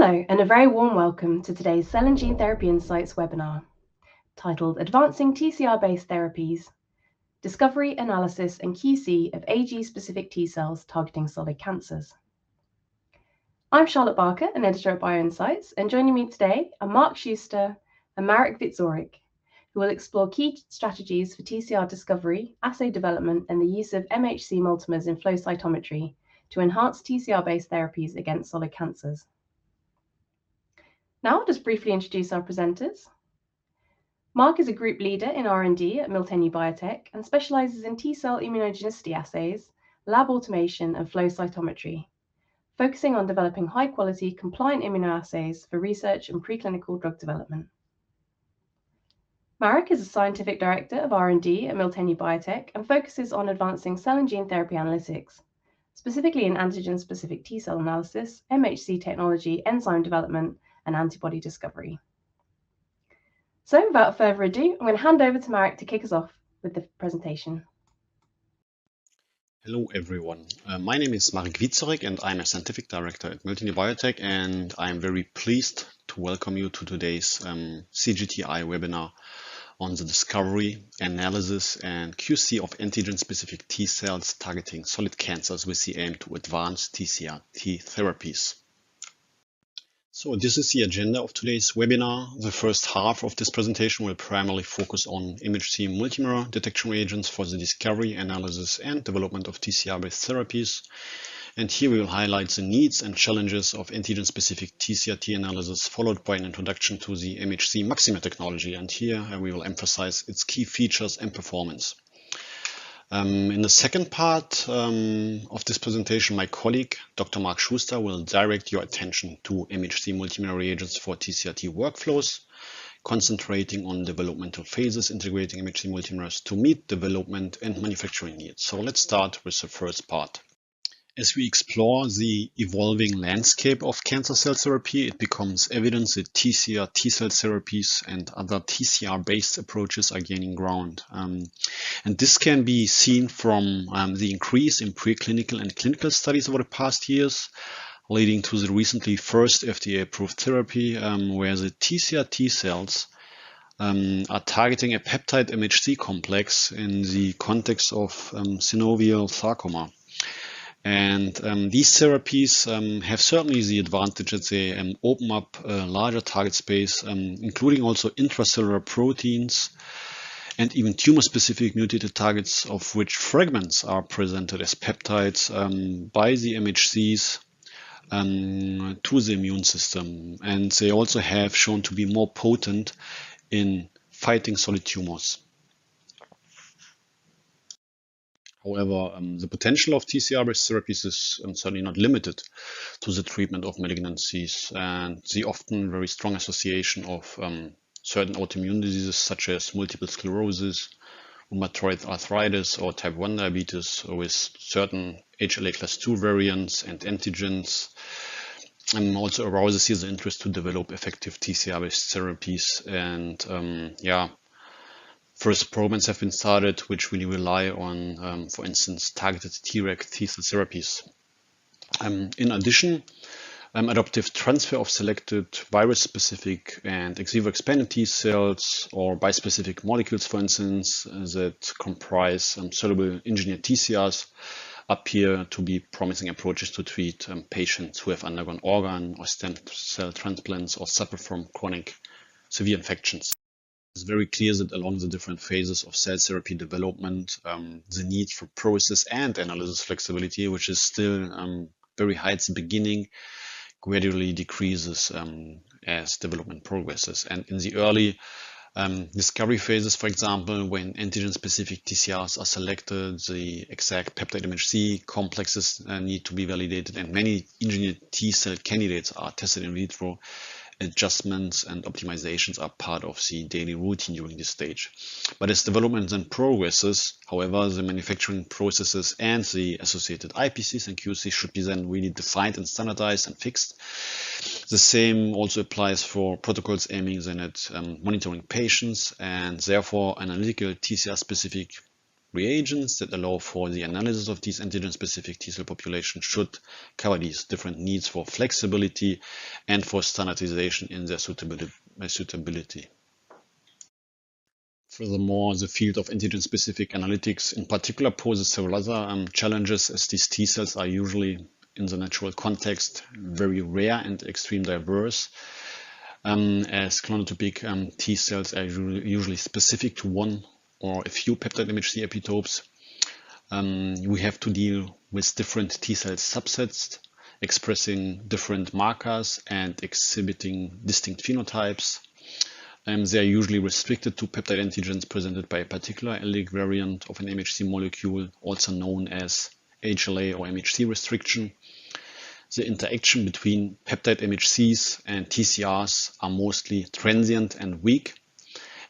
Hello, and a very warm welcome to today's Cell and Gene Therapy Insights webinar, titled Advancing TCR-Based Therapies, Discovery, Analysis, and QC of AG-specific T-cells Targeting Solid Cancers. I'm Charlotte Barker, an editor at Bioinsights, and joining me today are Mark Schuster and Marek Witzorik, who will explore key strategies for TCR discovery, assay development, and the use of MHC multimers in flow cytometry to enhance TCR-based therapies against solid cancers. Now I'll just briefly introduce our presenters. Mark is a group leader in R&D at Miltenyi Biotec and specializes in T-cell immunogenicity assays, lab automation, and flow cytometry, focusing on developing high-quality, compliant immunoassays for research and preclinical drug development. Marek is a scientific director of R&D at Miltenyi Biotec and focuses on advancing cell and gene therapy analytics, specifically in antigen-specific T-cell analysis, MHC technology, enzyme development, and antibody discovery. So without further ado, I'm going to hand over to Marek to kick us off with the presentation. Hello everyone, my name is Marek Witzorik and I'm a scientific director at Miltenyi Biotec, and I'm very pleased to welcome you to today's CGTI webinar on the discovery, analysis and QC of antigen-specific T cells targeting solid cancers with the aim to advance TCR T therapies. So this is the agenda of today's webinar. The first half of this presentation will primarily focus on MHC multimer detection reagents for the discovery, analysis and development of TCR-based therapies. And here we will highlight the needs and challenges of antigen-specific TCR T analysis, followed by an introduction to the MHC MACSimer technology. And here we will emphasize its key features and performance. In the second part of this presentation, my colleague, Dr. Mark Schuster, will direct your attention to MHC multimer reagents for TCR T workflows, concentrating on developmental phases, integrating MHC multimers to meet development and manufacturing needs. So let's start with the first part. As we explore the evolving landscape of cancer cell therapy, it becomes evident that TCR T-cell therapies and other TCR-based approaches are gaining ground. And this can be seen from the increase in preclinical and clinical studies over the past years, leading to the recently first FDA-approved therapy where the TCR T-cells are targeting a peptide MHC complex in the context of synovial sarcoma. And these therapies have certainly the advantage that they open up a larger target space, including also intracellular proteins and even tumor-specific mutated targets, of which fragments are presented as peptides by the MHCs to the immune system. And they also have shown to be more potent in fighting solid tumors. However, the potential of TCR-based therapies is certainly not limited to the treatment of malignancies, and the often very strong association of certain autoimmune diseases such as multiple sclerosis, rheumatoid arthritis, or type 1 diabetes with certain HLA class II variants and antigens also arouses here the interest to develop effective TCR-based therapies. And first programs have been started which really rely on, for instance, targeted Treg T-cell therapies. In addition, adoptive transfer of selected virus-specific and ex vivo expanded T cells or bispecific molecules, for instance, that comprise soluble engineered TCRs appear to be promising approaches to treat patients who have undergone organ or stem cell transplants or suffer from chronic severe infections. It's very clear that along the different phases of cell therapy development, the need for process and analysis flexibility, which is still very high at the beginning, gradually decreases as development progresses. And in the early discovery phases, for example, when antigen-specific TCRs are selected, the exact peptide MHC complexes need to be validated, and many engineered T-cell candidates are tested in vitro. Adjustments and optimizations are part of the daily routine during this stage. But as development then progresses, however, the manufacturing processes and the associated IPCs and QC should be then really defined and standardized and fixed. The same also applies for protocols aiming then at monitoring patients, and therefore analytical TCR-specific reagents that allow for the analysis of these antigen-specific T cell populations should cover these different needs for flexibility and for standardization in their suitability. Furthermore, the field of antigen-specific analytics in particular poses several other challenges, as these T cells are usually in the natural context very rare and extreme diverse. As phenotypic T cells are usually specific to one or a few peptide MHC epitopes. We have to deal with different T cell subsets expressing different markers and exhibiting distinct phenotypes. They are usually restricted to peptide antigens presented by a particular allelic variant of an MHC molecule, also known as HLA or MHC restriction. The interaction between peptide MHCs and TCRs are mostly transient and weak.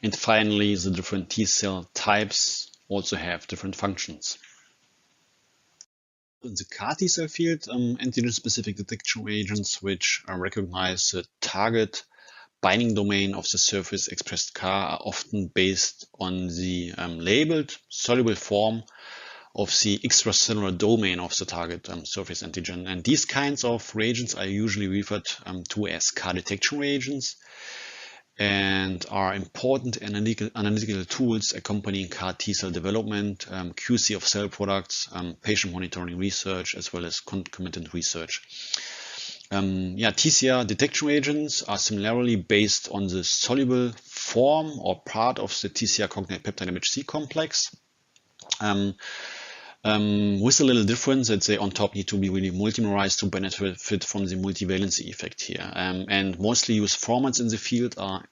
And finally, the different T cell types also have different functions. In the CAR T cell field, antigen-specific detection reagents which recognize the target binding domain of the surface expressed CAR are often based on the labeled soluble form of the extracellular domain of the target surface antigen. And these kinds of reagents are usually referred to as CAR detection reagents and are important analytical tools accompanying CAR T cell development, QC of cell products, patient monitoring research, as well as concomitant research. TCR detection reagents are similarly based on the soluble form or part of the TCR cognate peptide MHC complex. With a little difference that they on top need to be really multimerized to benefit from the multivalency effect here. And mostly used formats in the field are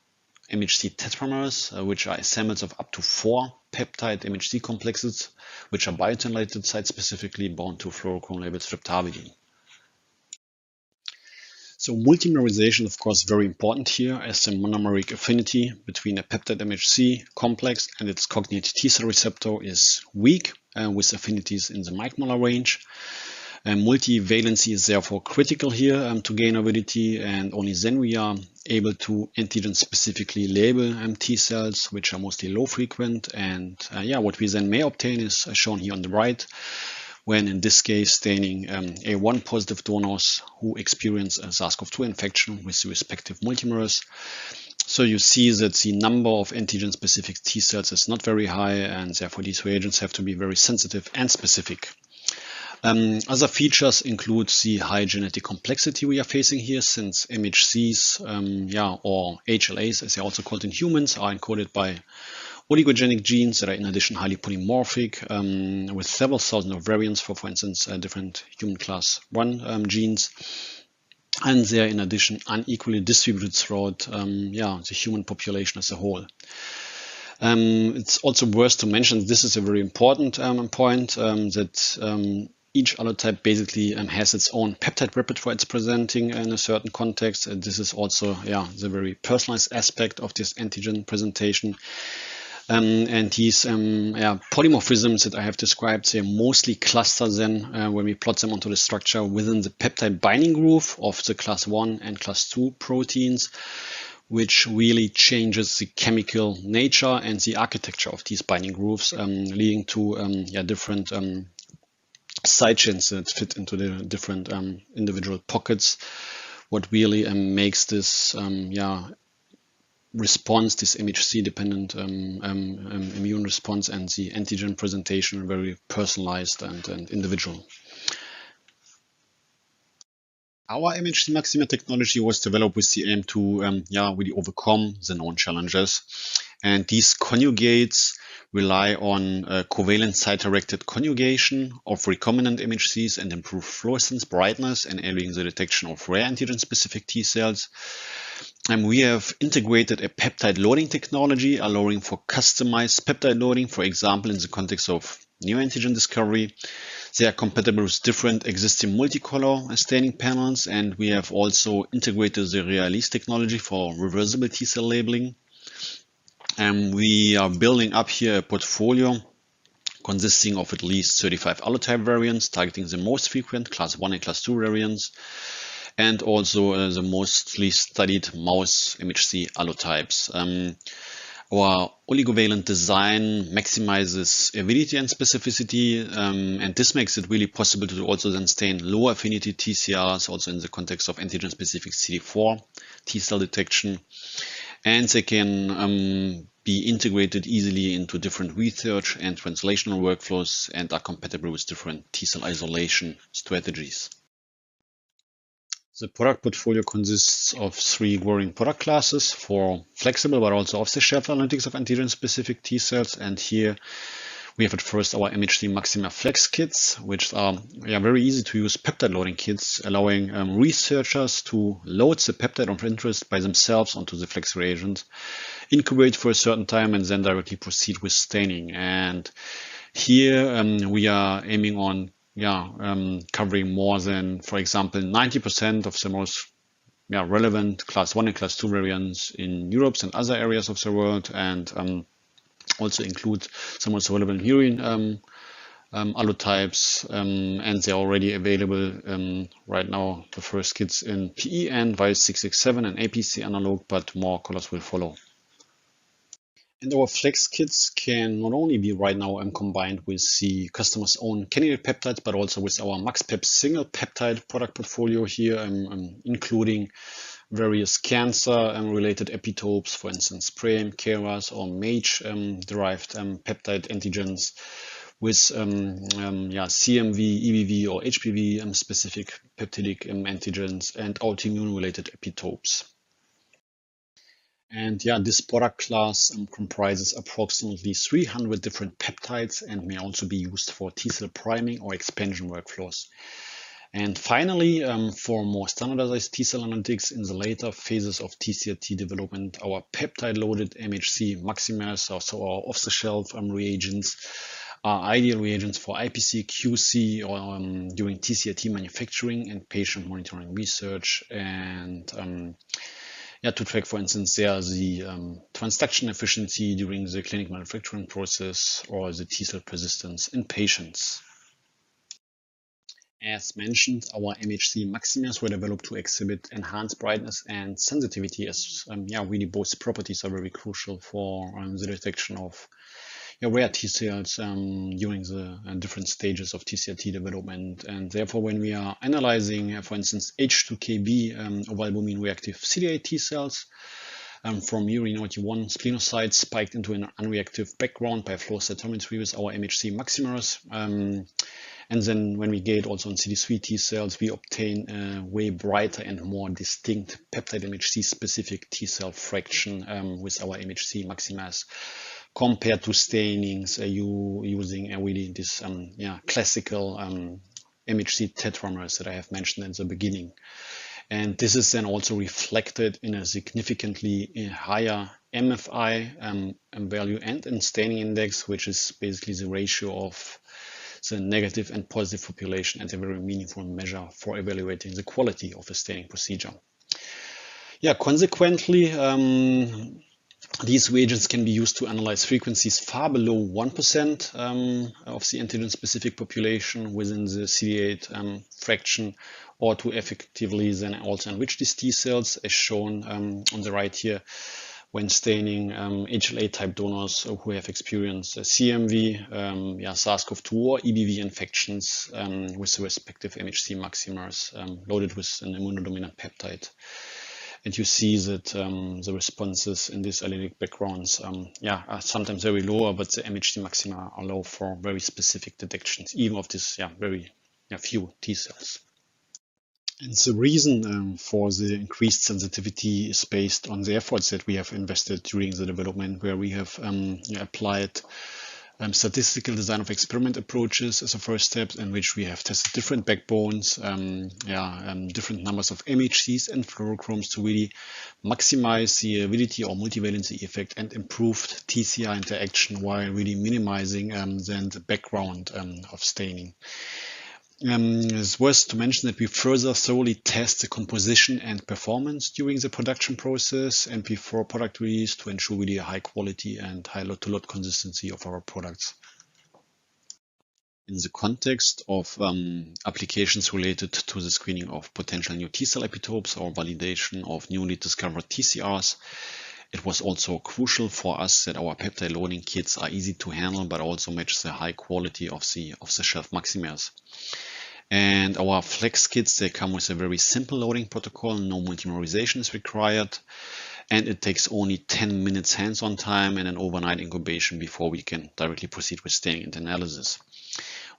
MHC tetramers, which are assemblies of up to 4 peptide MHC complexes, which are biotin-related site-specifically bound to fluorochrome labeled streptavidin. So multimerization, of course, very important here, as the monomeric affinity between a peptide MHC complex and its cognate T cell receptor is weak, with affinities in the micromolar range. Multivalency is therefore critical here to gain avidity, and only then we are able to antigen specifically label T cells, which are mostly low frequent. And what we then may obtain is shown here on the right, when in this case staining A1 positive donors who experience a SARS-CoV-2 infection with the respective multimers. So you see that the number of antigen-specific T cells is not very high, and therefore these reagents have to be very sensitive and specific. Other features include the high genetic complexity we are facing here, since MHCs or HLAs, as they're also called in humans, are encoded by oligogenic genes that are in addition highly polymorphic, with several thousand of variants for instance, different human class 1 genes. And they are in addition unequally distributed throughout the human population as a whole. It's also worth to mention, this is a very important point, that each allotype basically has its own peptide repertoire it's presenting in a certain context. This is also the very personalized aspect of this antigen presentation. And these polymorphisms that I have described, they mostly cluster then when we plot them onto the structure within the peptide binding groove of the class 1 and class 2 proteins, which really changes the chemical nature and the architecture of these binding grooves, leading to different side chains that fit into the different individual pockets. What really makes this response, this MHC dependent immune response and the antigen presentation very personalized and individual. Our MHC MACSimer technology was developed with the aim to really overcome the known challenges. And these conjugates rely on covalent site-directed conjugation of recombinant MHCs and improve fluorescence brightness, enabling the detection of rare antigen-specific T cells. And we have integrated a peptide loading technology, allowing for customized peptide loading, for example, in the context of neoantigen discovery. They are compatible with different existing multicolor staining panels, and we have also integrated the Realis technology for reversible T cell labeling. And we are building up here a portfolio consisting of at least 35 allotype variants, targeting the most frequent class 1 and class 2 variants, and also the mostly studied mouse MHC allotypes. Our oligovalent design maximizes avidity and specificity, and this makes it really possible to also then stain lower affinity TCRs, also in the context of antigen-specific CD4 T cell detection. And they can be integrated easily into different research and translational workflows and are compatible with different T cell isolation strategies. The product portfolio consists of 3 growing product classes for flexible but also off-the-shelf analytics of antigen-specific T cells. And here we have at first our MHC MACSimer Flex kits, which are very easy to use peptide loading kits, allowing researchers to load the peptide of interest by themselves onto the Flex reagent, incubate for a certain time, and then directly proceed with staining. And here we are aiming on covering more than, for example, 90% of the most relevant class 1 and class 2 variants in Europe and other areas of the world, and also include some of the relevant murine allotypes, and they're already available right now, the first kits in PE and VIRUS667 and APC analog, but more colors will follow. And our Flex kits can not only be right now combined with the customer's own candidate peptides, but also with our MaxPep single peptide product portfolio here, including various cancer-related epitopes, for instance, PRAME, KRAS, or MAGE-derived peptide antigens with CMV, EBV, or HPV-specific peptidic antigens and autoimmune-related epitopes. And this product class comprises approximately 300 different peptides and may also be used for T-cell priming or expansion workflows. And finally, for more standardized T-cell analytics in the later phases of TCR T development, our peptide-loaded MHC MACSimers, also our off-the-shelf reagents, are ideal reagents for IPC, QC, or during TCR T manufacturing and patient monitoring research, and to track, for instance, the transduction efficiency during the clinical manufacturing process or the T-cell persistence in patients. As mentioned, our MHC MACSimers were developed to exhibit enhanced brightness and sensitivity, as really both properties are very crucial for the detection of rare T cells during the different stages of TCR T development. And therefore, when we are analyzing, for instance, H2KB ovalbumin reactive CD8 T cells from urine-91 splenocytes spiked into an unreactive background by flow cytometry with our MHC MACSimers, and then when we gate also on CD3 T cells, we obtain a way brighter and more distinct peptide MHC specific T cell fraction with our MHC MACSimers, compared to stainings using really this classical MHC tetramers that I have mentioned at the beginning. And this is then also reflected in a significantly higher MFI value and in staining index, which is basically the ratio of the negative and positive population, and a very meaningful measure for evaluating the quality of a staining procedure. Consequently, these reagents can be used to analyze frequencies far below 1% of the antigen-specific population within the CD8 fraction, or to effectively then also enrich these T cells, as shown on the right here, when staining HLA-type donors who have experienced CMV, SARS-CoV-2 or EBV infections with the respective MHC MACSimers loaded with an immunodominant peptide. And you see that the responses in these allergic backgrounds are sometimes very lower, but the MHC MACSimer allow for very specific detections, even of this very few T cells. And the reason for the increased sensitivity is based on the efforts that we have invested during the development, where we have applied statistical design of experiment approaches as a first step, in which we have tested different backbones, different numbers of MHCs and fluorochromes to really maximize the avidity or multivalency effect and improved TCR interaction, while really minimizing then the background of staining. It's worth to mention that we further thoroughly test the composition and performance during the production process and before product release to ensure really a high quality and high lot-to-lot consistency of our products. In the context of applications related to the screening of potential new T-cell epitopes or validation of newly discovered TCRs, It was also crucial for us that our peptide loading kits are easy to handle, but also match the high quality of the off-the-shelf MACSimers. And our flex kits, they come with a very simple loading protocol, no multimerization is required, and it takes only 10 minutes hands-on time and an overnight incubation before we can directly proceed with staining and analysis.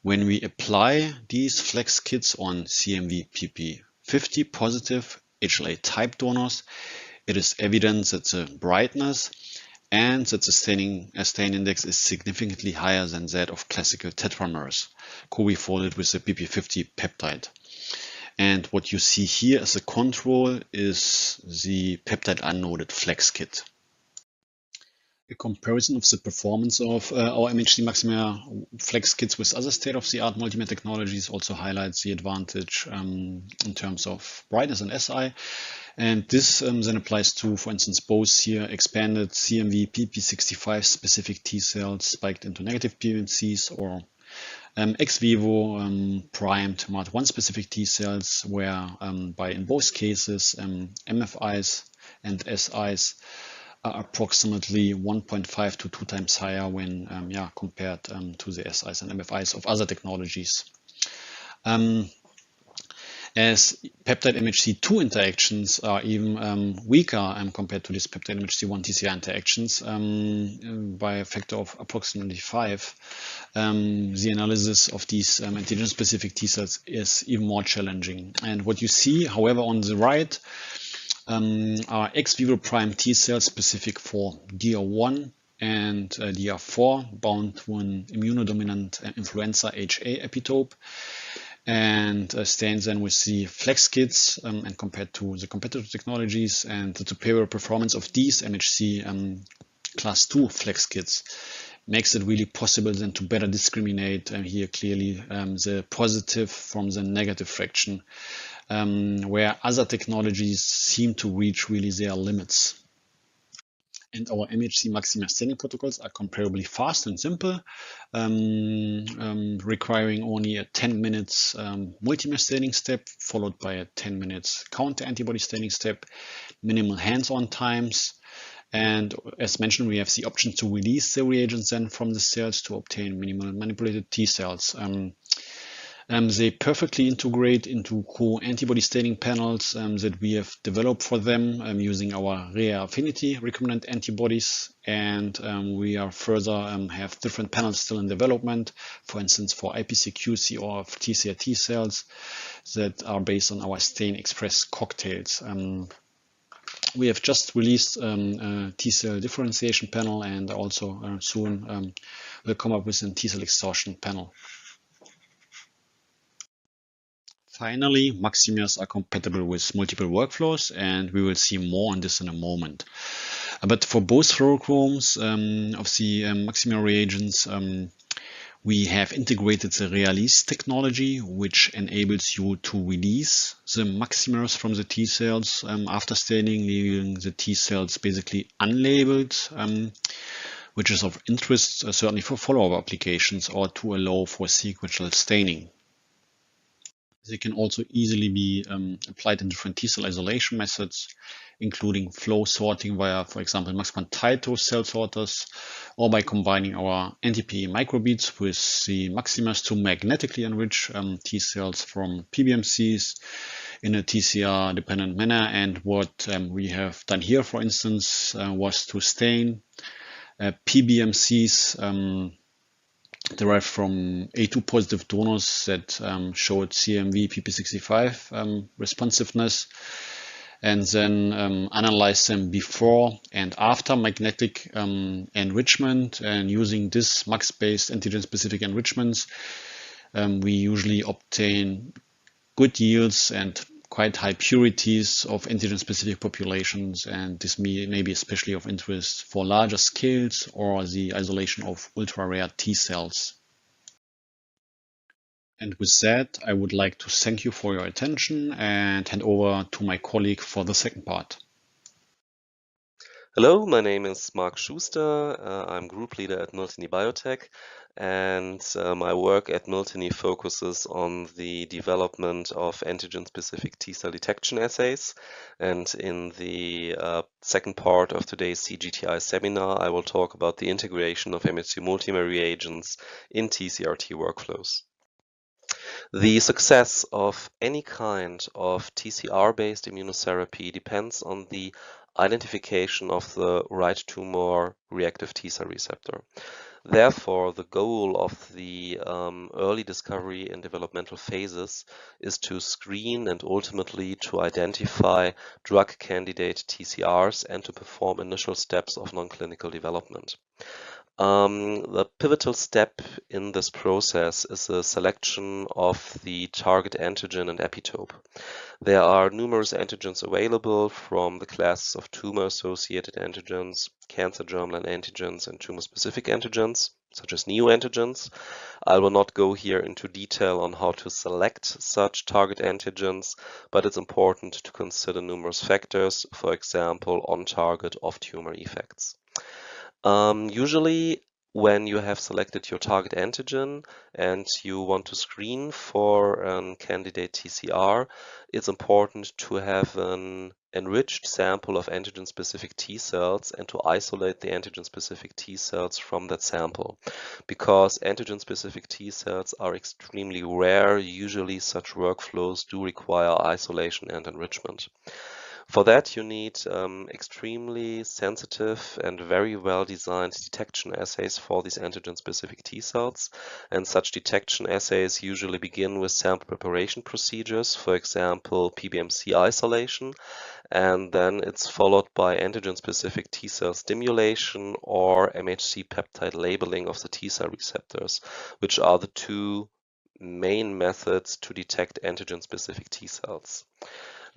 When we apply these flex kits on CMV-PP50 positive HLA type donors, it is evident that the brightness and that the stain index is significantly higher than that of classical tetramers, co-refolded with the PP50 peptide. And what you see here as a control is the peptide unloaded flex kit. A comparison of the performance of our MHC MACSimer flex kits with other state-of-the-art multimer technologies also highlights the advantage in terms of brightness and SI. And this then applies to, for instance, both here expanded CMV PP65 specific T cells spiked into negative PBMCs, or ex vivo primed MAT1 specific T cells, where in both cases MFIs and SIs are approximately 1.5 to 2 times higher when compared to the SIs and MFIs of other technologies. As peptide MHC2 interactions are even weaker compared to these peptide MHC1 TCR interactions by a factor of approximately 5, the analysis of these antigen-specific T cells is even more challenging. And what you see, however, on the right are ex vivo prime T cells specific for DR1 and DR4 bound to an immunodominant influenza HA epitope, and stains then with the flex kits and compared to the competitor technologies, and the superior performance of these MHC class 2 flex kits makes it really possible then to better discriminate here clearly the positive from the negative fraction, where other technologies seem to reach really their limits. And our MHC MACSimer staining protocols are comparably fast and simple, requiring only a 10 minutes multimer staining step, followed by a 10 minutes counter antibody staining step, minimal hands-on times. And as mentioned, we have the option to release the reagents then from the cells to obtain minimal manipulated T cells. They perfectly integrate into co-antibody staining panels that we have developed for them using our rare affinity recombinant antibodies. And we are further have different panels still in development, for instance, for IPC QC or TCR T cells that are based on our stain express cocktails. We have just released a T cell differentiation panel, and also soon will come up with a T cell exhaustion panel. Finally, MACSimers are compatible with multiple workflows, and we will see more on this in a moment. But for both fluorochromes of the MACSimer reagents, we have integrated the Realis technology, which enables you to release the MACSimers from the T cells after staining, leaving the T cells basically unlabeled, which is of interest certainly for follow-up applications or to allow for sequential staining. They can also easily be applied in different T cell isolation methods, including flow sorting via, for example, MAXPAN Taito cell sorters, or by combining our NTP microbeads with the MACSimers to magnetically enrich T cells from PBMCs in a TCR dependent manner. And what we have done here, for instance, was to stain PBMCs derived from A2 positive donors that showed CMV PP65 responsiveness, and then analyze them before and after magnetic enrichment. And using this MAX-based antigen-specific enrichments, we usually obtain good yields and quite high purities of antigen-specific populations, and this may be especially of interest for larger scales or the isolation of ultra-rare T cells. And with that, I would like to thank you for your attention and hand over to my colleague for the second part. Hello, my name is Mark Schuster. I'm group leader at Miltenyi Biotec, and my work at Miltenyi focuses on the development of antigen-specific T-cell detection assays. And in the second part of today's CGTI seminar, I will talk about the integration of MHC multimer reagents in TCR T workflows. The success of any kind of TCR-based immunotherapy depends on the identification of the right tumor reactive T-cell receptor. Therefore, the goal of the early discovery and developmental phases is to screen and ultimately to identify drug candidate TCRs and to perform initial steps of non-clinical development. The pivotal step in this process is the selection of the target antigen and epitope. There are numerous antigens available from the classes of tumor-associated antigens, cancer germline antigens, and tumor-specific antigens, such as neoantigens. I will not go here into detail on how to select such target antigens, but it's important to consider numerous factors, for example, on-target off-tumor effects. Usually, when you have selected your target antigen and you want to screen for a candidate TCR, it's important to have an enriched sample of antigen-specific T cells and to isolate the antigen-specific T cells from that sample. Because antigen-specific T cells are extremely rare, usually such workflows do require isolation and enrichment. For that, you need extremely sensitive and very well-designed detection assays for these antigen-specific T cells. And such detection assays usually begin with sample preparation procedures, for example, PBMC isolation, and then it's followed by antigen-specific T cell stimulation or MHC peptide labeling of the T cell receptors, which are the two main methods to detect antigen-specific T cells.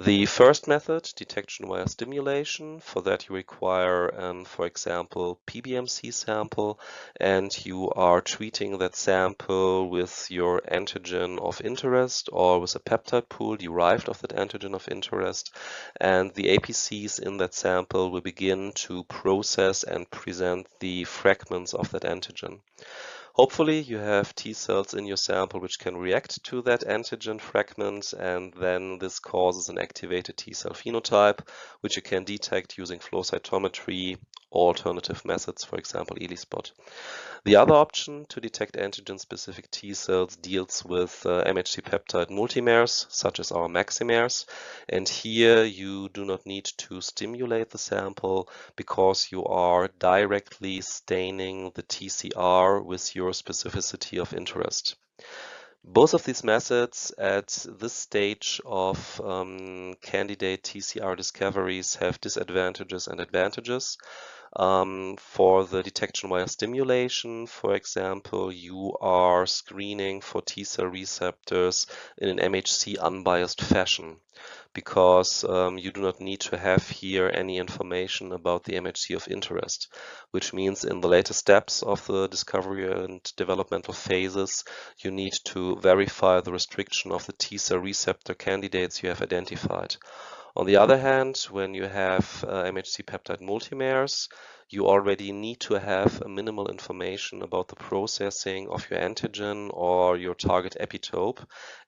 The first method, detection via stimulation, for that you require, for example, PBMC sample, and you are treating that sample with your antigen of interest or with a peptide pool derived of that antigen of interest, and the APCs in that sample will begin to process and present the fragments of that antigen. Hopefully you have T cells in your sample which can react to that antigen fragment, and then this causes an activated T cell phenotype, which you can detect using flow cytometry or alternative methods, for example, ELISpot. The other option to detect antigen-specific T cells deals with MHC peptide multimers, such as our MACSimers, and here you do not need to stimulate the sample because you are directly staining the TCR with your specificity of interest. Both of these methods at this stage of candidate TCR discoveries have disadvantages and advantages. For the detection via stimulation, for example, you are screening for T cell receptors in an MHC unbiased fashion, because you do not need to have here any information about the MHC of interest, which means in the later steps of the discovery and developmental phases, you need to verify the restriction of the T cell receptor candidates you have identified. On the other hand, when you have MHC peptide multimers, you already need to have a minimal information about the processing of your antigen or your target epitope,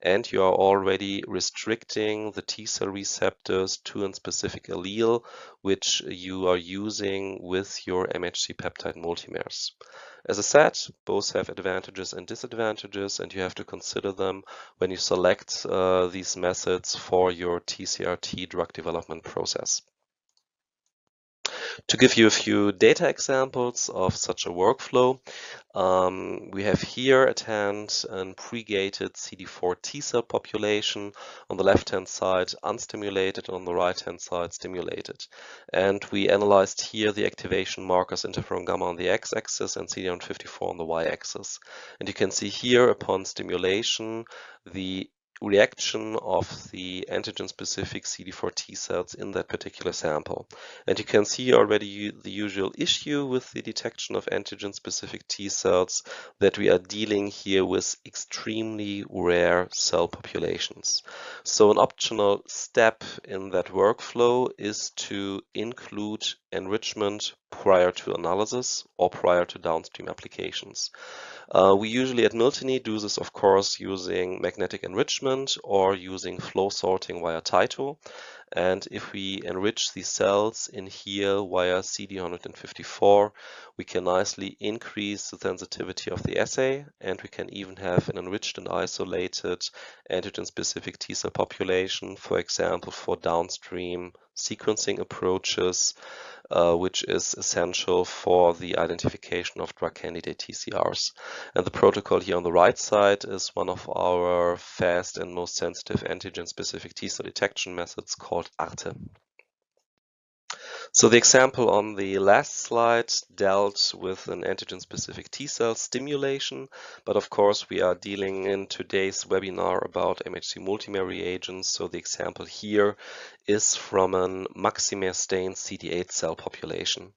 and you are already restricting the T cell receptors to a specific allele which you are using with your MHC peptide multimers. As I said, both have advantages and disadvantages, and you have to consider them when you select these methods for your TCR T drug development process. To give you a few data examples of such a workflow, we have here at hand a pre-gated CD4 T cell population, on the left-hand side unstimulated, on the right-hand side stimulated. And we analyzed here the activation markers interferon gamma on the x-axis and CD154 on the y-axis. And you can see here upon stimulation, the reaction of the antigen-specific CD4 T cells in that particular sample. And you can see already the usual issue with the detection of antigen-specific T cells, that we are dealing here with extremely rare cell populations. So an optional step in that workflow is to include enrichment prior to analysis or prior to downstream applications. We usually at Miltenyi do this, of course, using magnetic enrichment or using flow sorting via Tyto. And if we enrich these cells in here via CD154, we can nicely increase the sensitivity of the assay, and we can even have an enriched and isolated antigen-specific T cell population, for example, for downstream sequencing approaches, which is essential for the identification of drug candidate TCRs. And the protocol here on the right side is one of our fast and most sensitive antigen-specific T cell detection methods called ARTE. So the example on the last slide dealt with an antigen-specific T cell stimulation, but of course we are dealing in today's webinar about MHC multimer reagents. So the example here is from an MACSimer stained CD8 cell population.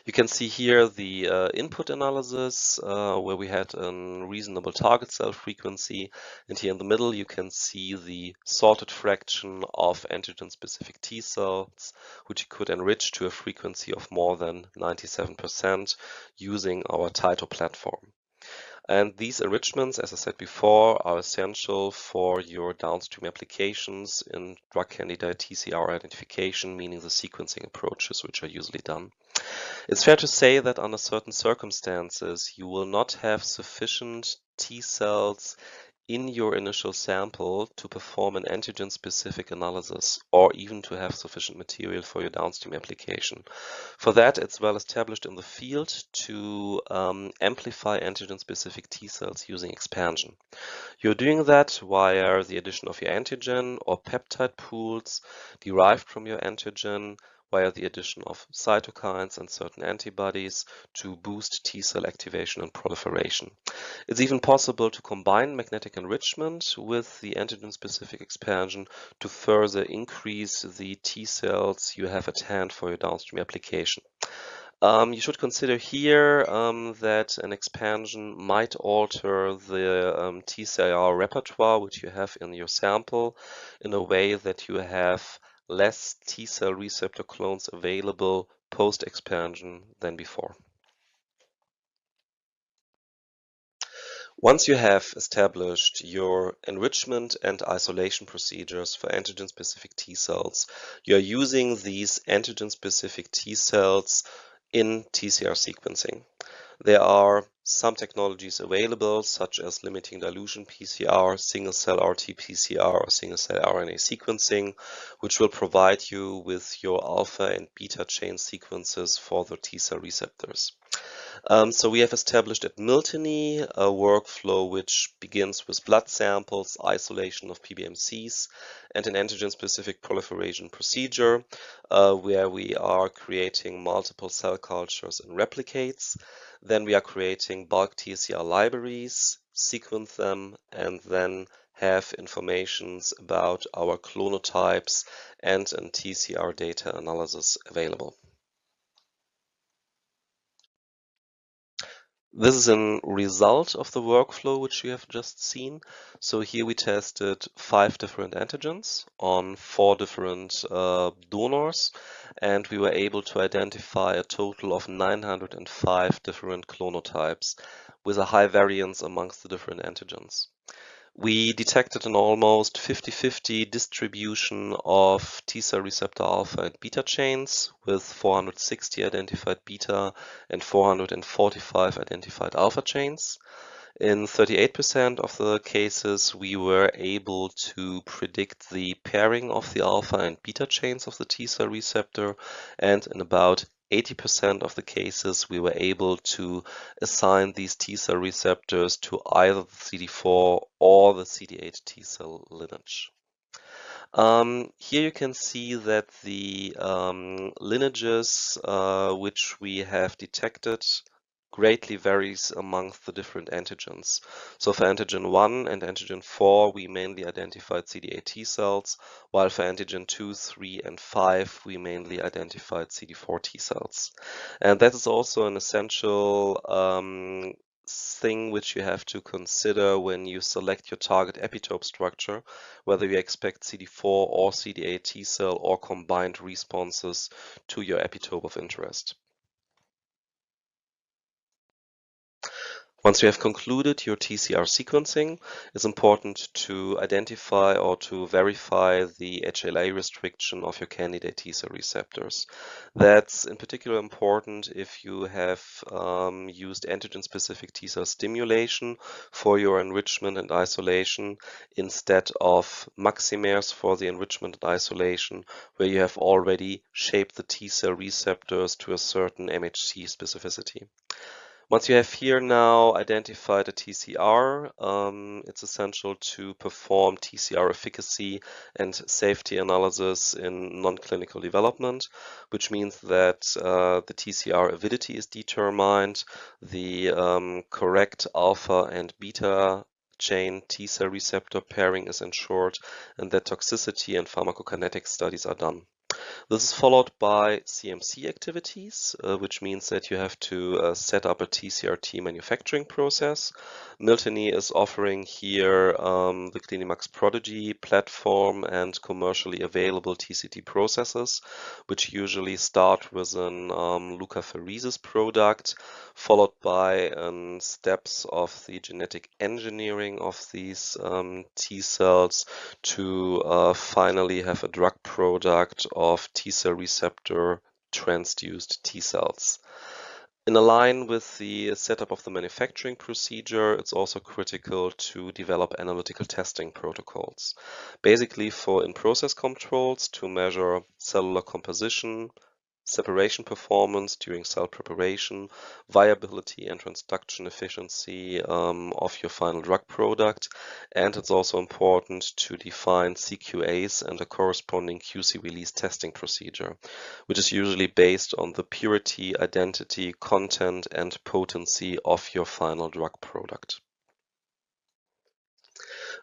You can see here the input analysis where we had a reasonable target cell frequency, and here in the middle you can see the sorted fraction of antigen-specific T cells, which you could enrich to a frequency of more than 97% using our Tyto platform. And these enrichments, as I said before, are essential for your downstream applications in drug candidate TCR identification, meaning the sequencing approaches which are usually done. It's fair to say that under certain circumstances, you will not have sufficient T cells in your initial sample to perform an antigen-specific analysis or even to have sufficient material for your downstream application. For that, it's well established in the field to amplify antigen-specific T cells using expansion. You're doing that via the addition of your antigen or peptide pools derived from your antigen, via the addition of cytokines and certain antibodies to boost T cell activation and proliferation. It's even possible to combine magnetic enrichment with the antigen-specific expansion to further increase the T cells you have at hand for your downstream application. You should consider here that an expansion might alter the TCR repertoire which you have in your sample in a way that you have less T cell receptor clones available post-expansion than before. Once you have established your enrichment and isolation procedures for antigen-specific T cells, you are using these antigen-specific T cells in TCR sequencing. There are some technologies available, such as limiting dilution PCR, single-cell RT-PCR, or single-cell RNA sequencing, which will provide you with your alpha and beta chain sequences for the T cell receptors. So we have established at Miltenyi a workflow which begins with blood samples, isolation of PBMCs, and an antigen-specific proliferation procedure where we are creating multiple cell cultures and replicates. Then we are creating bulk TCR libraries, sequence them, and then have informations about our clonotypes and an TCR data analysis available. This is a result of the workflow which you have just seen. So here we tested 5 different antigens on 4 different donors, and we were able to identify a total of 905 different clonotypes with a high variance amongst the different antigens. We detected an almost 50-50 distribution of T cell receptor alpha and beta chains with 460 identified beta and 445 identified alpha chains. In 38% of the cases, we were able to predict the pairing of the alpha and beta chains of the T cell receptor, and in about 80% of the cases, we were able to assign these T cell receptors to either the CD4 or the CD8 T cell lineage. Here you can see that the lineages which we have detected greatly varies amongst the different antigens. So for antigen 1 and antigen 4, we mainly identified CD8 T cells, while for antigen 2, 3, and 5, we mainly identified CD4 T cells. And that is also an essential thing which you have to consider when you select your target epitope structure, whether you expect CD4 or CD8 T cell or combined responses to your epitope of interest. Once you have concluded your TCR sequencing, it's important to identify or to verify the HLA restriction of your candidate T cell receptors. That's in particular important if you have used antigen-specific T cell stimulation for your enrichment and isolation instead of MACSimers for the enrichment and isolation, where you have already shaped the T cell receptors to a certain MHC specificity. Once you have here now identified a TCR, it's essential to perform TCR efficacy and safety analysis in non-clinical development, which means that the TCR avidity is determined, the correct alpha and beta chain T cell receptor pairing is ensured, and that toxicity and pharmacokinetic studies are done. This is followed by CMC activities, which means that you have to set up a TCR T manufacturing process. Miltenyi is offering here the Clinimax Prodigy platform and commercially available TCT processes, which usually start with an leukapheresis product, followed by steps of the genetic engineering of these T cells to finally have a drug product of T cell receptor transduced T cells. In line with the setup of the manufacturing procedure, it's also critical to develop analytical testing protocols. Basically for in-process controls to measure cellular composition, separation performance during cell preparation, viability and transduction efficiency of your final drug product. And it's also important to define CQAs and a corresponding QC release testing procedure, which is usually based on the purity, identity, content, and potency of your final drug product.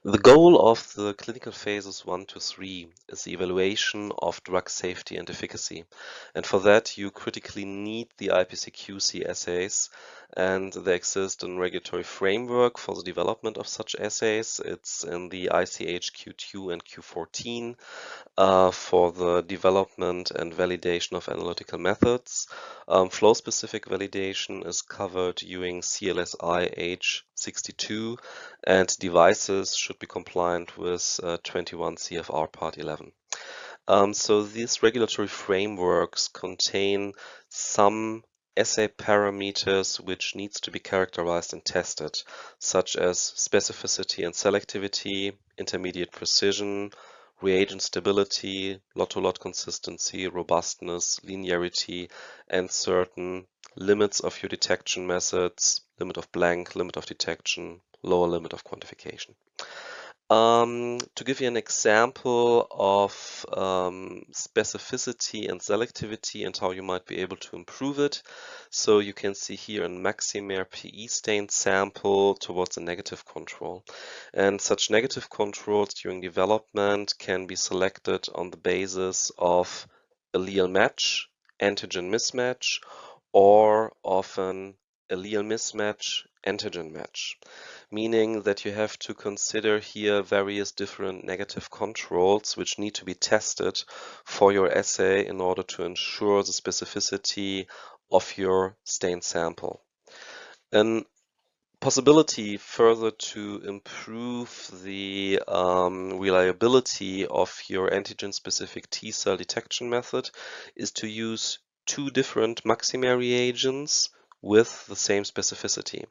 The goal of the clinical phases 1 to 3 is the evaluation of drug safety and efficacy. And for that, you critically need the IPC QC assays, and there exists a regulatory framework for the development of such assays. It's in the ICH Q2 and Q14 for the development and validation of analytical methods. Flow-specific validation is covered using CLSI H62, and devices should be compliant with 21 CFR Part 11. So these regulatory frameworks contain some assay parameters which needs to be characterized and tested, such as specificity and selectivity, intermediate precision, reagent stability, lot-to-lot consistency, robustness, linearity, and certain limits of your detection methods, limit of blank, limit of detection, lower limit of quantification. To give you an example of specificity and selectivity and how you might be able to improve it, so you can see here a MACSimer PE stained sample towards a negative control. And such negative controls during development can be selected on the basis of allele match, antigen mismatch, or often allele mismatch, antigen match, meaning that you have to consider here various different negative controls which need to be tested for your assay in order to ensure the specificity of your stained sample. An possibility further to improve the reliability of your antigen-specific T cell detection method is to use two different MACSimer reagents with the same specificity.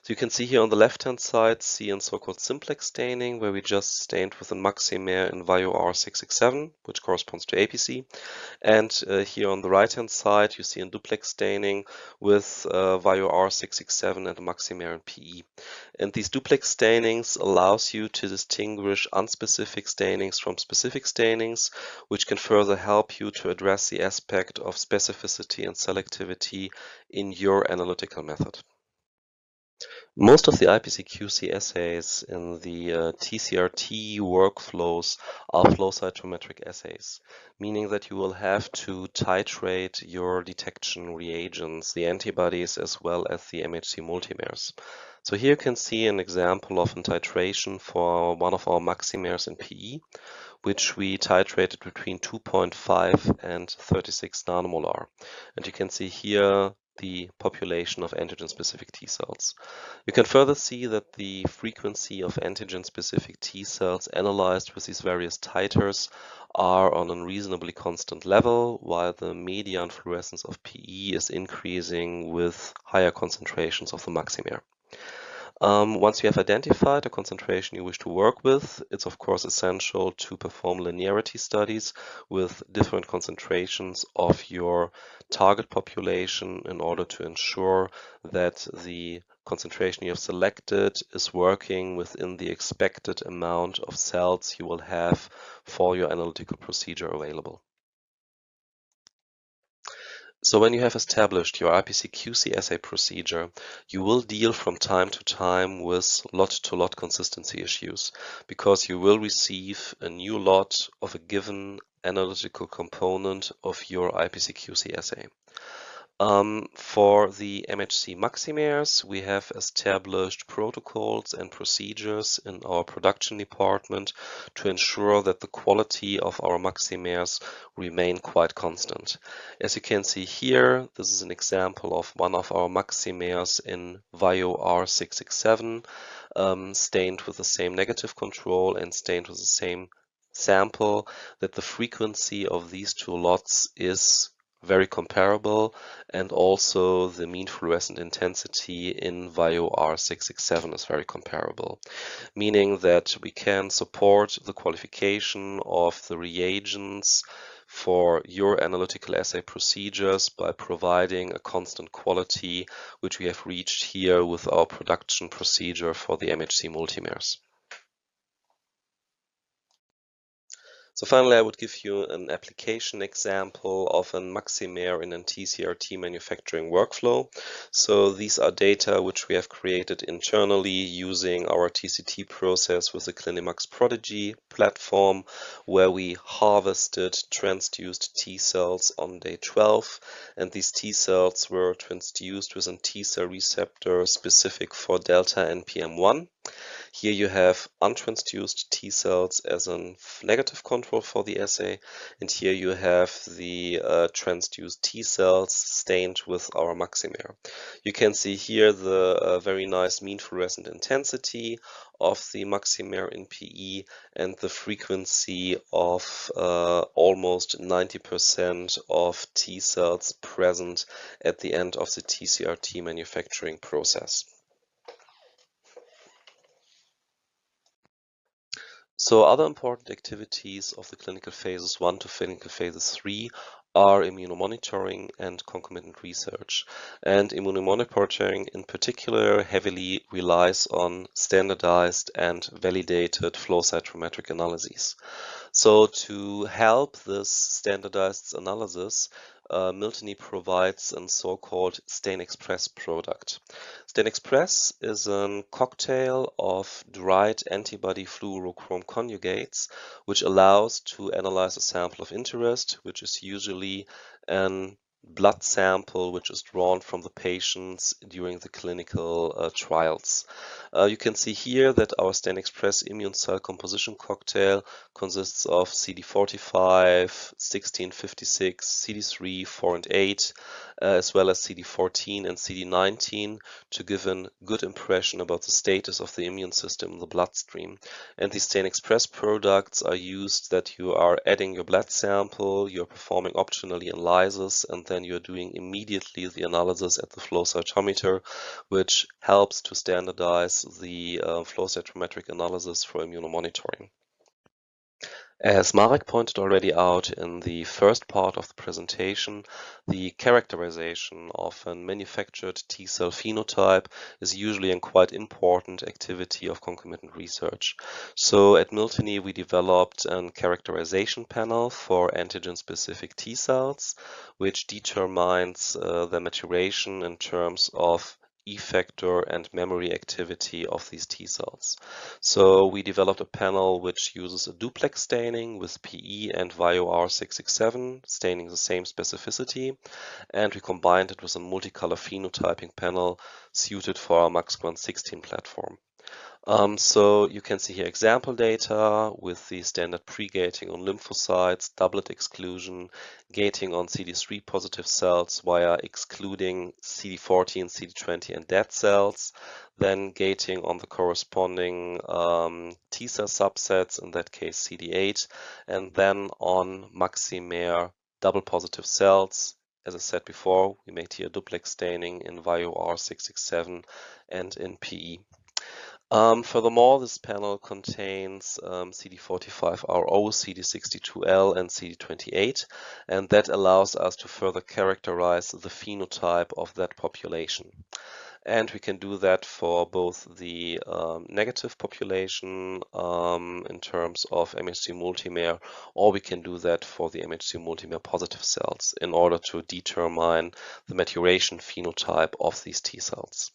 So you can see here on the left-hand side, see in so-called simplex staining, where we just stained with a MACSimer in VIOR667, which corresponds to APC. And here on the right-hand side, you see in duplex staining with VIOR667 and a MACSimer in PE. And these duplex stainings allows you to distinguish unspecific stainings from specific stainings, which can further help you to address the aspect of specificity and selectivity in your analytical method. Most of the IPC QC assays in the TCR T workflows are flow cytometric assays, meaning that you will have to titrate your detection reagents, the antibodies, as well as the MHC multimers. So here you can see an example of a titration for one of our MACSimers in PE, which we titrated between 2.5 and 36 nanomolar. And you can see here the population of antigen-specific T cells. You can further see that the frequency of antigen-specific T cells analyzed with these various titers are on a reasonably constant level, while the median fluorescence of PE is increasing with higher concentrations of the MACSimer. Once you have identified a concentration you wish to work with, it's of course essential to perform linearity studies with different concentrations of your target population in order to ensure that the concentration you have selected is working within the expected amount of cells you will have for your analytical procedure available. So when you have established your IPC-QC assay procedure, you will deal from time to time with lot-to-lot consistency issues because you will receive a new lot of a given analytical component of your IPC-QC assay. For the MHC MACSimers, we have established protocols and procedures in our production department to ensure that the quality of our MACSimers remain quite constant. As you can see here, this is an example of one of our MACSimers in Bio R667, stained with the same negative control and stained with the same sample, that the frequency of these two lots is very comparable, and also the mean fluorescent intensity in Bio R667 is very comparable, meaning that we can support the qualification of the reagents for your analytical assay procedures by providing a constant quality, which we have reached here with our production procedure for the MHC multimers. So finally, I would give you an application example of a MACSimer in a TCR T manufacturing workflow. So these are data which we have created internally using our TCT process with the Clinimax Prodigy platform, where we harvested transduced T cells on day 12, and these T cells were transduced with a T cell receptor specific for delta NPM1. Here you have untransduced T cells as a negative control for the assay, and here you have the transduced T cells stained with our MACSimer. You can see here the very nice mean fluorescent intensity of the MACSimer in PE and the frequency of almost 90% of T cells present at the end of the TCR T manufacturing process. So other important activities of the clinical phases 1 to clinical phases 3 are immunomonitoring and concomitant research. And immunomonitoring in particular heavily relies on standardized and validated flow cytometric analyses. So to help this standardized analysis, Miltenyi provides a so-called StainExpress product. StainExpress is a cocktail of dried antibody fluorochrome conjugates, which allows to analyze a sample of interest, which is usually an blood sample which is drawn from the patients during the clinical trials. You can see here that our StainExpress immune cell composition cocktail consists of CD45, 1656, CD3, 4 and 8, as well as CD14 and CD19 to give a good impression about the status of the immune system in the bloodstream. And these StainExpress products are used that you are adding your blood sample, you're performing optionally analysis, and then you're doing immediately the analysis at the flow cytometer, which helps to standardize the flow cytometric analysis for immunomonitoring. As Marek pointed already out in the first part of the presentation, the characterization of a manufactured T cell phenotype is usually a quite important activity of concomitant research. So at Miltenyi, we developed a characterization panel for antigen-specific T cells, which determines the maturation in terms of effector and memory activity of these T cells. So we developed a panel which uses a duplex staining with PE and VIOR667, staining the same specificity, and we combined it with a multicolor phenotyping panel suited for our MACS16 platform. So you can see here example data with the standard pre-gating on lymphocytes, doublet exclusion, gating on CD3 positive cells via excluding CD40 and CD20 and dead cells, then gating on the corresponding T cell subsets, in that case CD8, and then on MACSimer double positive cells. As I said before, we made here duplex staining in VIOR667 and in PE. Furthermore, this panel contains CD45RO, CD62L, and CD28, and that allows us to further characterize the phenotype of that population. And we can do that for both the negative population in terms of MHC multimer, or we can do that for the MHC multimer positive cells in order to determine the maturation phenotype of these T cells.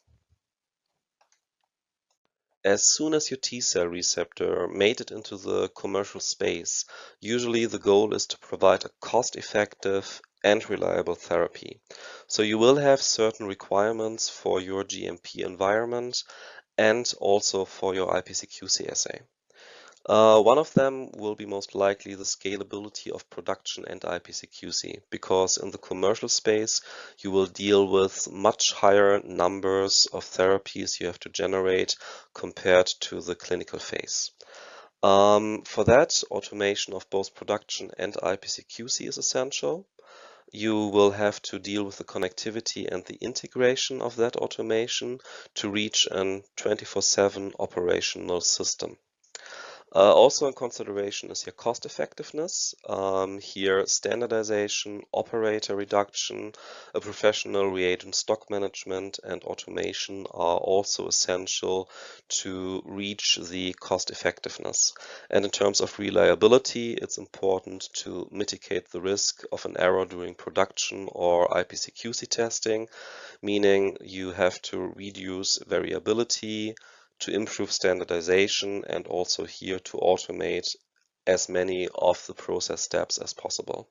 As soon as your T cell receptor made it into the commercial space, usually the goal is to provide a cost-effective and reliable therapy. So you will have certain requirements for your GMP environment and also for your IPC QC assay. One of them will be most likely the scalability of production and IPC QC, because in the commercial space you will deal with much higher numbers of therapies you have to generate compared to the clinical phase. For that, automation of both production and IPC QC is essential. You will have to deal with the connectivity and the integration of that automation to reach a 24/7 operational system. Also in consideration is your cost effectiveness. Here, standardization, operator reduction, a professional reagent stock management, and automation are also essential to reach the cost effectiveness. And in terms of reliability, it's important to mitigate the risk of an error during production or IPC QC testing, meaning you have to reduce variability, to improve standardization, and also here to automate as many of the process steps as possible.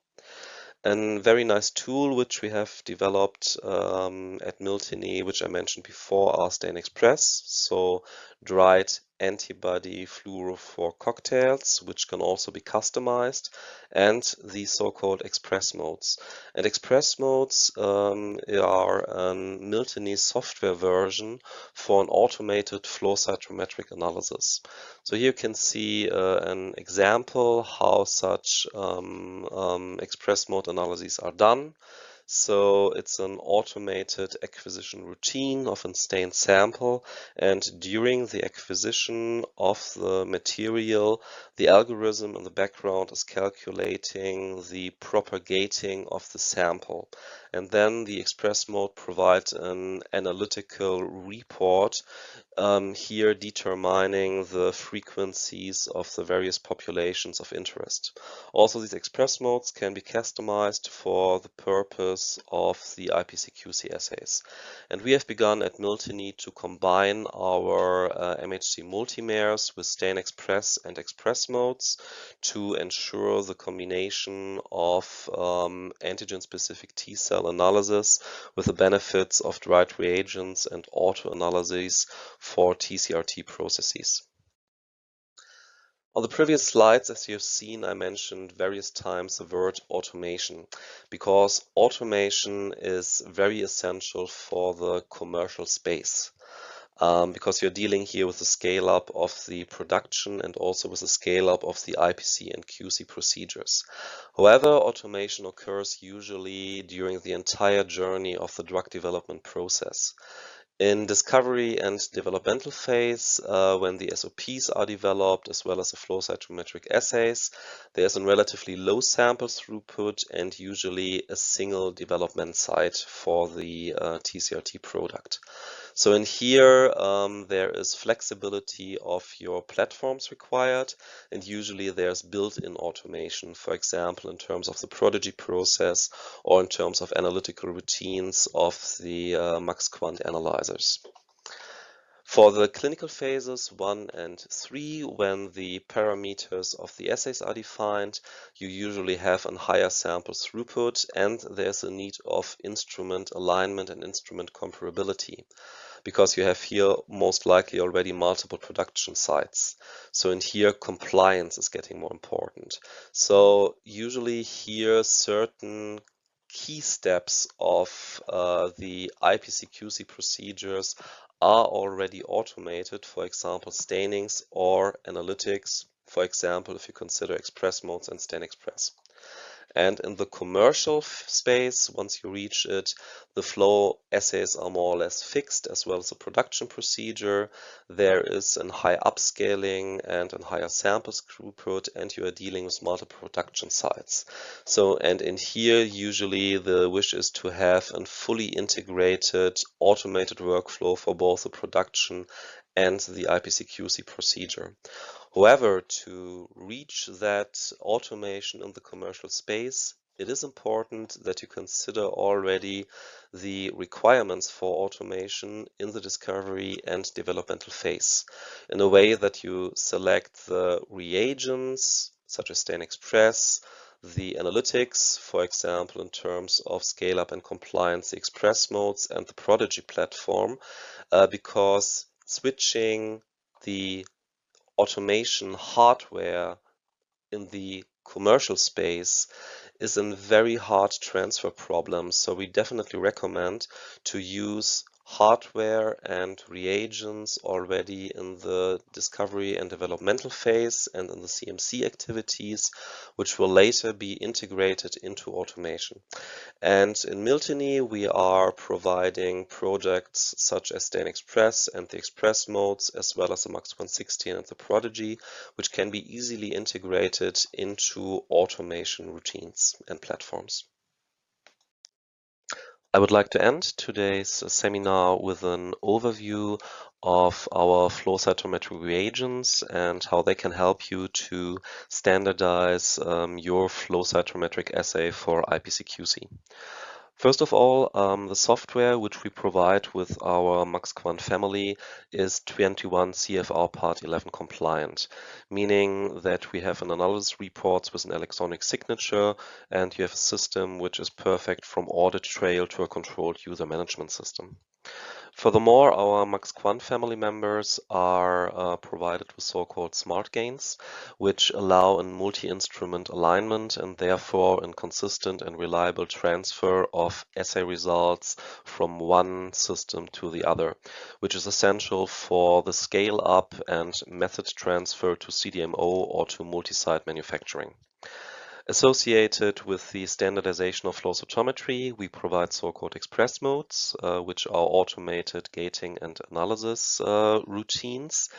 A very nice tool which we have developed at Miltenyi, which I mentioned before, are StainExpress, so dried antibody fluorophore cocktails, which can also be customized, and the so-called express modes. And express modes are a Miltenyi software version for an automated flow cytometric analysis. So here you can see an example how such express mode analyses are done. So it's an automated acquisition routine of a stained sample, and during the acquisition of the material, the algorithm in the background is calculating the propagating of the sample. And then the express mode provides an analytical report, here determining the frequencies of the various populations of interest. Also, these express modes can be customized for the purpose of the IPC QC assays. And we have begun at Miltenyi to combine our MHC multimers with StainExpress and express modes to ensure the combination of antigen-specific T cell analysis with the benefits of dried reagents and auto-analyses for TCR T processes. On the previous slides, as you've seen, I mentioned various times the word automation, because automation is very essential for the commercial space. Because you're dealing here with the scale up of the production and also with the scale up of the IPC and QC procedures. However, automation occurs usually during the entire journey of the drug development process. In discovery and developmental phase, when the SOPs are developed as well as the flow cytometric assays, there's a relatively low sample throughput and usually a single development site for the TCR T product. So in here, there is flexibility of your platforms required, and usually there's built-in automation, for example, in terms of the prodigy process or in terms of analytical routines of the MACSquant analyzers. For the clinical phases 1 and 3, when the parameters of the assays are defined, you usually have a higher sample throughput, and there's a need of instrument alignment and instrument comparability, because you have here most likely already multiple production sites. So in here, compliance is getting more important. So usually here, certain key steps of the IPC QC procedures are already automated, for example, stainings or analytics, for example, if you consider express modes and stain express. And in the commercial space, once you reach it, the flow assays are more or less fixed, as well as the production procedure. There is a high upscaling and a higher sample throughput, and you are dealing with multiple production sites. So, and in here, usually the wish is to have a fully integrated, automated workflow for both the production and the IPC-QC procedure. However, to reach that automation in the commercial space, it is important that you consider already the requirements for automation in the discovery and developmental phase, in a way that you select the reagents, such as Stain Express, the analytics, for example, in terms of scale-up and compliance, the express modes, and the Prodigy platform, because switching the automation hardware in the commercial space is a very hard transfer problem. So we definitely recommend to use hardware and reagents already in the discovery and developmental phase and in the CMC activities, which will later be integrated into automation. And in Miltenyi, we are providing projects such as Stain Express and the Express modes, as well as the MAX 116 and the Prodigy, which can be easily integrated into automation routines and platforms. I would like to end today's seminar with an overview of our flow cytometry reagents and how they can help you to standardize your flow cytometric assay for IPC-QC. First of all, the software which we provide with our MACSquant family is 21 CFR Part 11 compliant, meaning that we have an analysis reports with an electronic signature, and you have a system which is perfect from audit trail to a controlled user management system. Furthermore, our MACSquant family members are provided with so-called smart gains, which allow a multi-instrument alignment and therefore a consistent and reliable transfer of assay results from one system to the other, which is essential for the scale-up and method transfer to CDMO or to multi-site manufacturing. Associated with the standardization of flow cytometry, we provide so-called express modes, which are automated gating and analysis routines.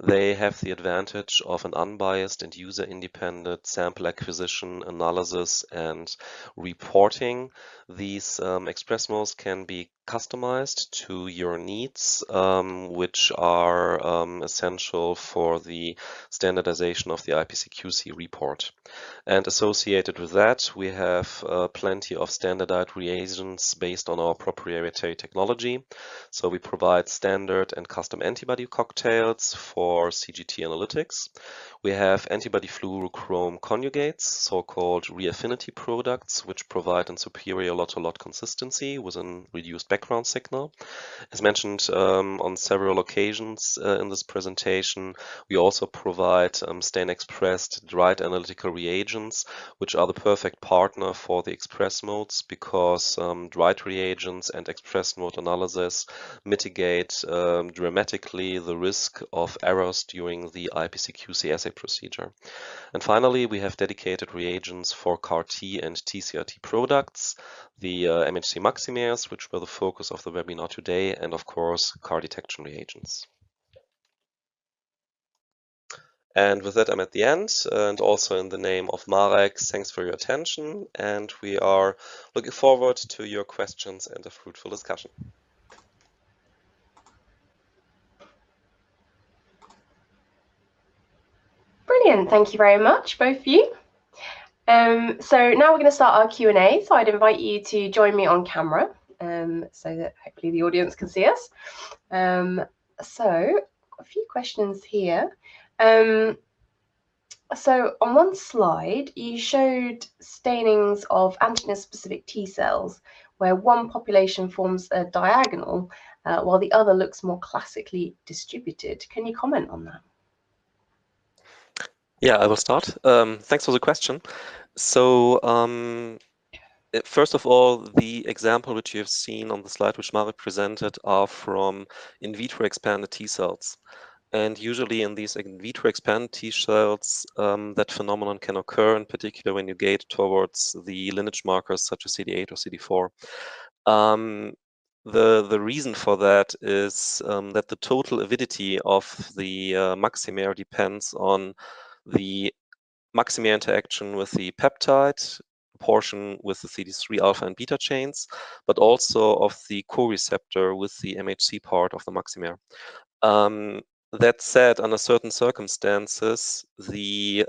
They have the advantage of an unbiased and user-independent sample acquisition, analysis, and reporting. These express modes can be customized to your needs, which are essential for the standardization of the IPC-QC report. And associated with that, we have plenty of standardized reagents based on our proprietary technology. So we provide standard and custom antibody cocktails for CGT analytics. We have antibody fluorochrome conjugates, so-called reaffinity products, which provide a superior lot-to-lot consistency with a reduced background signal. As mentioned on several occasions in this presentation, we also provide stain-expressed dried analytical reagents, which are the perfect partner for the express modes, because dried reagents and express mode analysis mitigate dramatically the risk of errors during the IPC-QC assay procedure. And finally, we have dedicated reagents for CAR-T and TCR T products, the MHC MACSimers, which were the focus of the webinar today, and of course, CAR detection reagents. And with that, I'm at the end, and also in the name of Marek, thanks for your attention, and we are looking forward to your questions and a fruitful discussion. Brilliant, thank you very much, both of you. So now we're going to start our Q&A, so I'd invite you to join me on camera so that hopefully the audience can see us. So a few questions here. So on one slide, you showed stainings of antigen-specific T cells, where one population forms a diagonal, while the other looks more classically distributed. Can you comment on that? Yeah, I will start. Thanks for the question. So first of all, the example which you have seen on the slide which Marek presented are from in vitro expanded T cells. And usually in these in vitro expanded T cells, that phenomenon can occur, in particular when you gate towards the lineage markers such as CD8 or CD4. The reason for that is that the total avidity of the MACSimer depends on the MACSimer interaction with the peptide, portion with the CD3 alpha and beta chains, but also of the co-receptor with the MHC part of the MACSimer. That said, under certain circumstances, the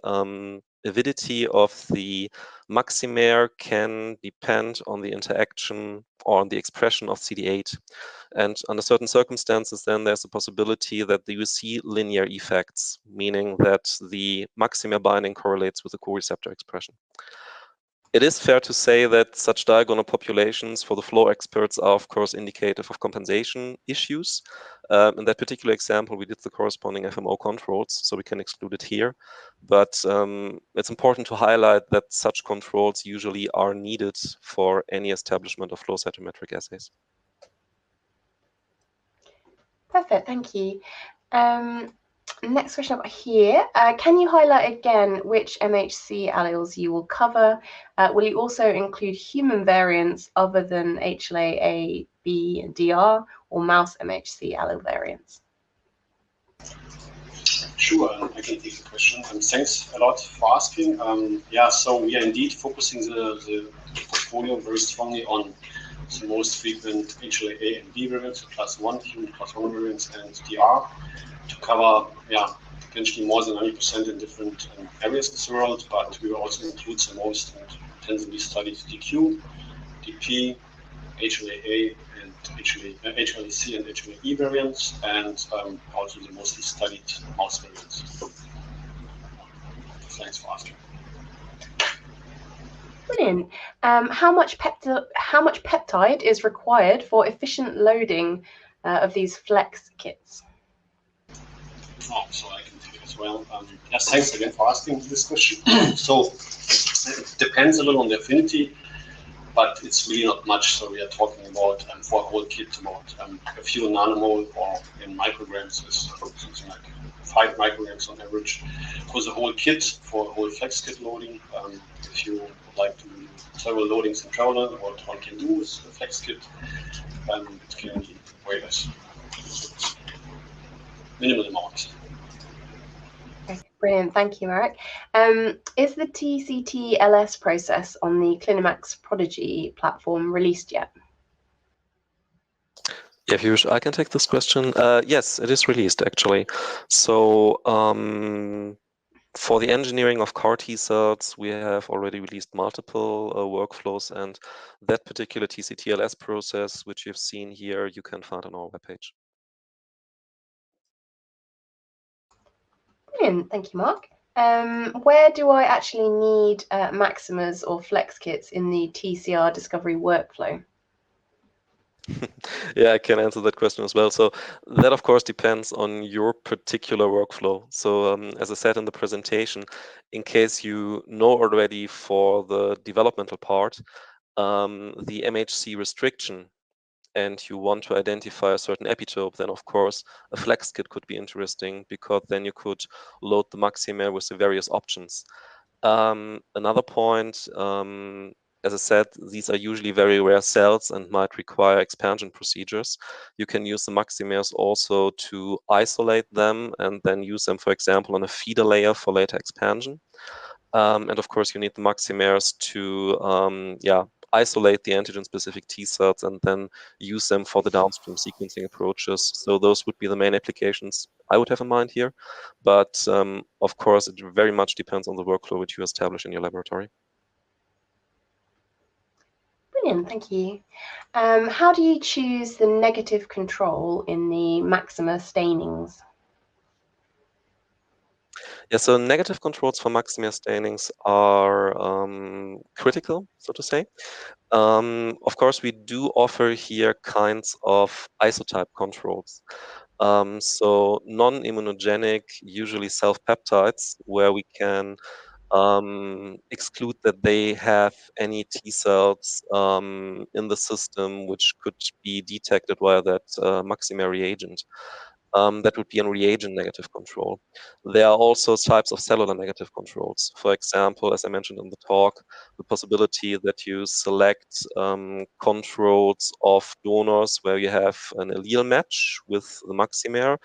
avidity of the MACSimer can depend on the interaction or on the expression of CD8. And under certain circumstances, then there's a possibility that you see linear effects, meaning that the MACSimer binding correlates with the co-receptor expression. It is fair to say that such diagonal populations for the flow experts are, of course, indicative of compensation issues. In that particular example, we did the corresponding FMO controls, so we can exclude it here. But it's important to highlight that such controls usually are needed for any establishment of flow cytometric assays. Perfect, thank you. Next question I've got here. Can you highlight again which MHC alleles you will cover? Will you also include human variants other than HLA-A, B, and DR, or mouse MHC allele variants? Sure, I can take the question. Thanks a lot for asking. Yeah, so we are indeed focusing the portfolio very strongly on the most frequent HLA-A and B variants, class 1, human class 1 variants, and DR, to cover, yeah, potentially more than 90% in different areas of the world, but we will also include the most intensively studied DQ, DP, HLA-A, and HLA-C and HLA-E variants, and also the mostly studied mouse variants. Thanks for asking. Brilliant. How much peptide is required for efficient loading of these flex kits? Oh, so I can take it as well. Yes, thanks again for asking this question. So it depends a little on the affinity, but it's really not much. So we are talking about for a whole kit about a few nanomole, or in micrograms is something like 5 micrograms on average for the whole kit, for a whole flex kit loading. If you would like to do several loadings in parallel, what one can do with the flex kit, it can be way less. Minimal amount. Okay, brilliant, thank you, Marek. Is the TCT-LS process on the Clinimax Prodigy platform released yet? Yeah, if you wish, I can take this question. Yes, it is released actually. So for the engineering of CAR T cells, we have already released multiple workflows, and that particular TCT-LS process, which you've seen here, you can find on our webpage. Brilliant, thank you, Mark. Where do I actually need MACSimers or flex kits in the TCR discovery workflow? Yeah, I can answer that question as well. So that, of course, depends on your particular workflow. So as I said in the presentation, in case you know already for the developmental part, the MHC restriction, and you want to identify a certain epitope, then of course a flex kit could be interesting, because then you could load the MACSimer with the various options. Another point, as I said, these are usually very rare cells and might require expansion procedures. You can use the MACSimers also to isolate them and then use them, for example, on a feeder layer for later expansion. And of course, you need the MACSimers to isolate the antigen-specific T cells and then use them for the downstream sequencing approaches. So those would be the main applications I would have in mind here. But of course, it very much depends on the workflow which you establish in your laboratory. Brilliant, thank you. How do you choose the negative control in the MACSimer stainings? Yeah, so negative controls for MACSimer stainings are critical, so to say. Of course, we do offer here kinds of isotype controls. So non-immunogenic, usually self-peptides, where we can exclude that they have any T cells in the system which could be detected via that MACSimer reagent. That would be a reagent negative control. There are also types of cellular negative controls. For example, as I mentioned in the talk, the possibility that you select controls of donors where you have an allele match with the MACSimer,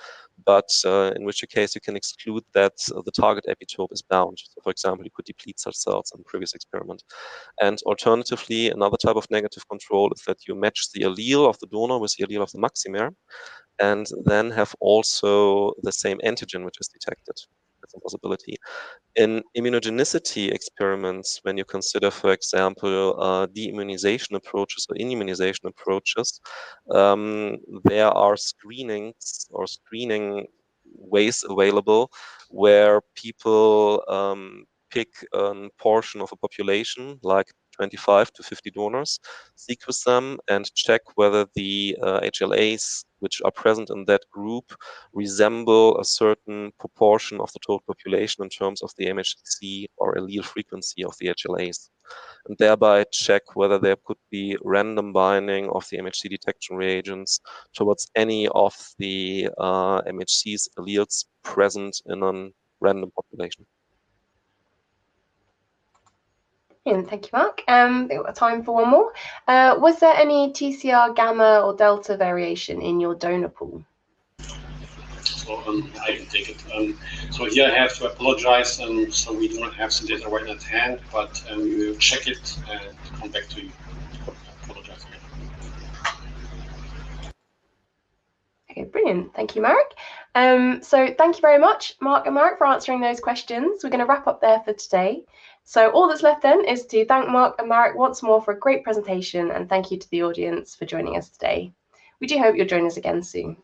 but in which case you can exclude that the target epitope is bound. So for example, you could deplete such cells in a previous experiment. And alternatively, another type of negative control is that you match the allele of the donor with the allele of the MACSimer, and then have also the same antigen which is detected. That's a possibility. In immunogenicity experiments, when you consider, for example, de-immunization approaches or immunization approaches, there are screenings or screening ways available where people pick a portion of a population, like 25 to 50 donors, sequence them, and check whether the HLAs which are present in that group resemble a certain proportion of the total population in terms of the MHC or allele frequency of the HLAs, and thereby check whether there could be random binding of the MHC detection reagents towards any of the MHC's alleles present in a random population. Thank you, Mark. We've got time for one more. Was there any TCR gamma or delta variation in your donor pool? So I can take it. So here I have to apologize. So we do not have the data right at hand, but we will check it and come back to you. Apologize again. Okay, brilliant. Thank you, Mark. So thank you very much, Mark and Mark, for answering those questions. We're going to wrap up there for today. So all that's left then is to thank Mark and Mark once more for a great presentation, and thank you to the audience for joining us today. We do hope you'll join us again soon.